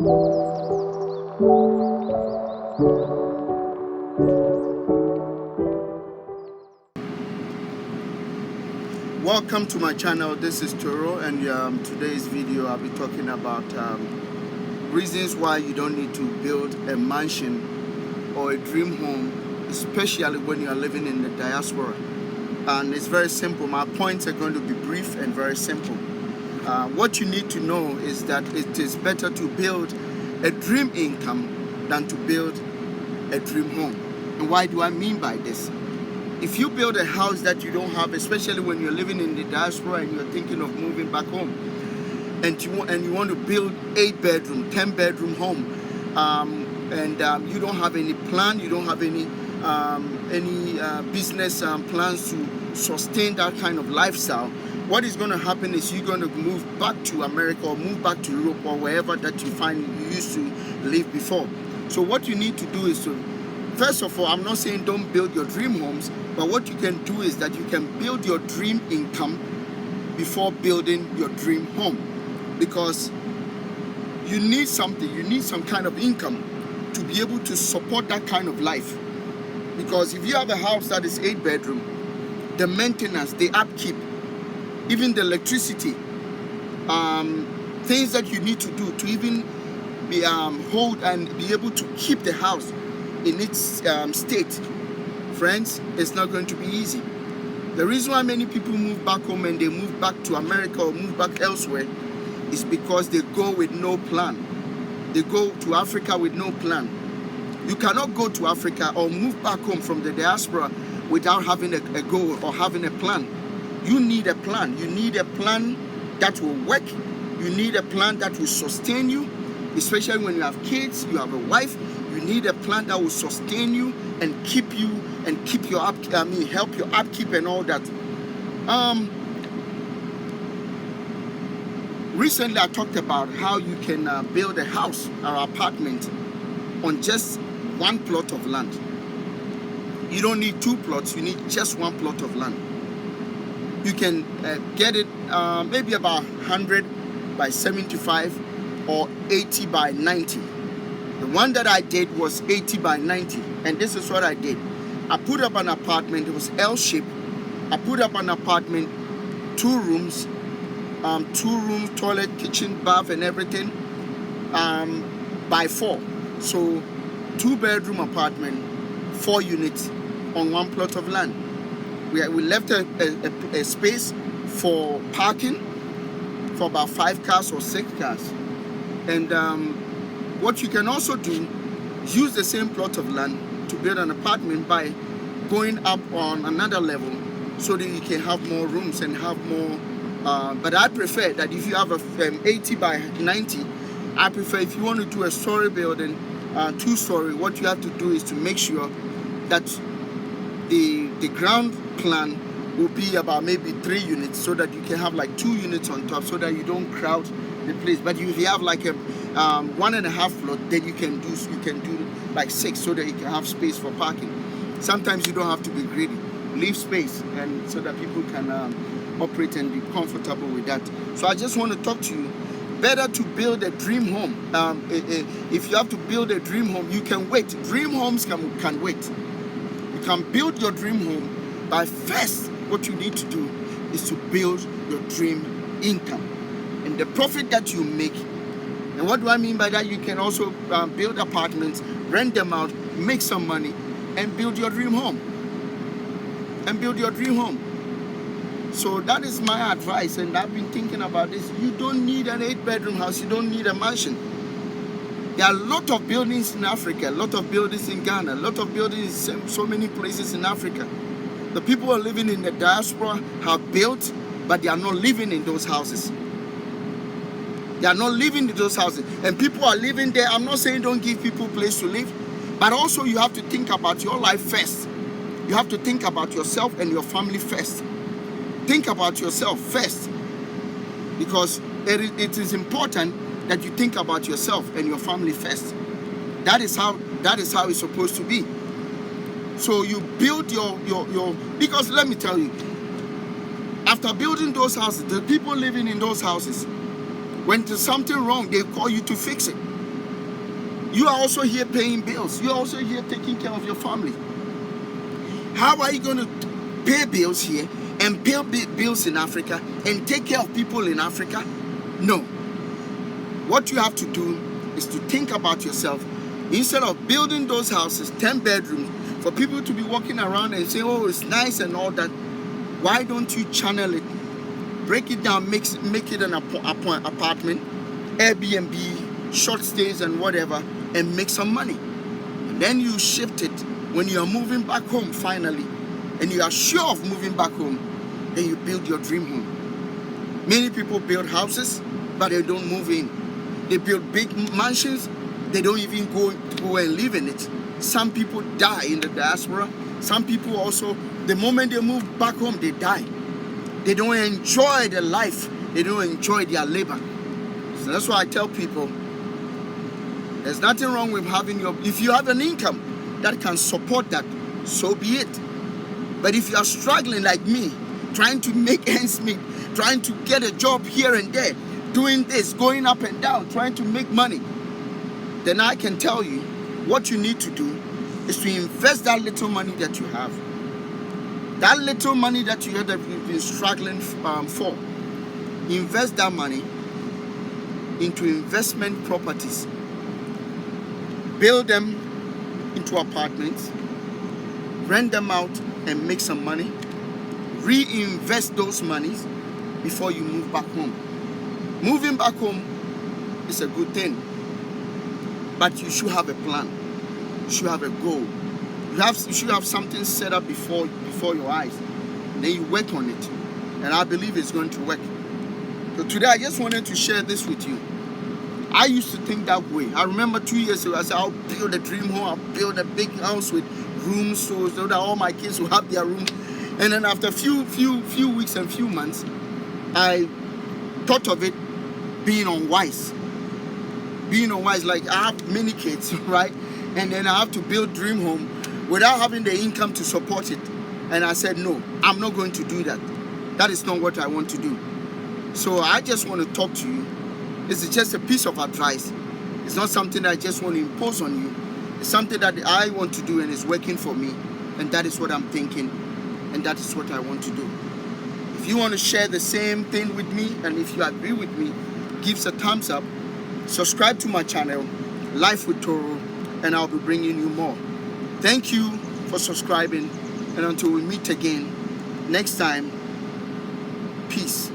Welcome to my channel. This is Toro, and today's video I'll be talking about reasons why you don't need to build a mansion or a dream home, especially when you are living in the diaspora. And it's very simple. My points are going to be brief and very simple. What you need to know is that it is better to build a dream income than to build a dream home. And why do I mean by this? If you build a house that you don't have, especially when you're living in the diaspora and you're thinking of moving back home, and you want to build 8-bedroom, 10-bedroom home, and you don't have any plan, you don't have any business plans to sustain that kind of lifestyle, what is going to happen is you're going to move back to America or move back to Europe or wherever that you find you used to live before. So what you need to do is to, first of all, I'm not saying don't build your dream homes, but what you can do is that you can build your dream income before building your dream home, because you need something, you need some kind of income to be able to support that kind of life. Because if you have a house that is 8-bedroom, the maintenance, the upkeep, even the electricity, things that you need to do to even be hold and be able to keep the house in its state, friends, it's not going to be easy. The reason why many people move back home and they move back to America or move back elsewhere is because they go with no plan. They go to Africa with no plan. You cannot go to Africa or move back home from the diaspora without having a goal or having a plan. You need a plan. You need a plan that will work. You need a plan that will sustain you, especially when you have kids, you have a wife. You need a plan that will sustain you and keep you and keep your help your upkeep and all that. Recently I talked about how you can build a house or apartment on just one plot of land. You don't need 2 plots, you need just 1 plot of land. You can get it maybe about 100 by 75 or 80 by 90. The one that I did was 80 by 90, and this is what I did. I put up an apartment, it was L-shaped. I put up an apartment, 2 rooms, toilet, kitchen, bath, and everything, by 4. So 2-bedroom apartment, 4 units on 1 plot of land. We left a space for parking for about 5 cars or 6 cars. And what you can also do, use the same plot of land to build an apartment by going up on another level so that you can have more rooms and have more. But I prefer that if you have a 80 by 90, I prefer if you want to do a story building, 2-story, what you have to do is to make sure that the ground plan will be about maybe 3 units so that you can have like 2 units on top so that you don't crowd the place. But if you have like a 1.5 plot, then you can do like 6 so that you can have space for parking. Sometimes you don't have to be greedy. Leave space and so that people can operate and be comfortable with that. So I just want to talk to you. Better to build a dream home. If you have to build a dream home, you can wait. Dream homes can wait. You can build your dream home, but first what you need to do is to build your dream income. And the profit that you make, and what do I mean by that? You can also build apartments, rent them out, make some money, and build your dream home. So that is my advice, and I've been thinking about this. You don't need an 8-bedroom house, you don't need a mansion. There are a lot of buildings in Africa, a lot of buildings in Ghana, a lot of buildings in so many places in Africa. The people who are living in the diaspora have built, but they are not living in those houses. They are not living in those houses. And people are living there. I'm not saying don't give people a place to live, but also you have to think about your life first. You have to think about yourself and your family first. Think about yourself first, because it is important that you think about yourself and your family first. That is how it's supposed to be. So you build your because let me tell you, after building those houses, the people living in those houses, when there's something wrong, they call you to fix it. You are also here paying bills. You are also here taking care of your family. How are you going to pay bills here and pay bills in Africa and take care of people in Africa? No. What you have to do is to think about yourself. Instead of building those houses, 10 bedrooms, for people to be walking around and say, oh, it's nice and all that, why don't you channel it, break it down, make it an apartment, Airbnb, short stays and whatever, and make some money. And then you shift it when you are moving back home finally, and you are sure of moving back home, then you build your dream home. Many people build houses, but they don't move in. They build big mansions, they don't even go and live in it. Some people die in the diaspora. Some people also, the moment they move back home, they die. They don't enjoy their life. They don't enjoy their labor. So that's why I tell people, there's nothing wrong with having if you have an income that can support that, so be it. But if you are struggling like me, trying to make ends meet, trying to get a job here and there, doing this, going up and down, trying to make money, then I can tell you what you need to do is to invest that little money that you have. That little money that you have that you've been struggling for, invest that money into investment properties. Build them into apartments, rent them out and make some money. Reinvest those monies before you move back home. Moving back home is a good thing, but you should have a plan. You should have a goal. You should have something set up before your eyes. And then you work on it. And I believe it's going to work. So today I just wanted to share this with you. I used to think that way. I remember 2 years ago, I said, I'll build a dream home. I'll build a big house with rooms so that all my kids will have their rooms. And then after a few weeks and few months, I thought of it being unwise. Being unwise, like I have many kids, right? And then I have to build dream home without having the income to support it. And I said, no, I'm not going to do that. That is not what I want to do. So I just want to talk to you. This is just a piece of advice. It's not something that I just want to impose on you. It's something that I want to do and it's working for me. And that is what I'm thinking. And that is what I want to do. If you want to share the same thing with me, and if you agree with me, give us a thumbs up. Subscribe to my channel, Life with Toro, and I'll be bringing you more. Thank you for subscribing. And until we meet again next time, peace.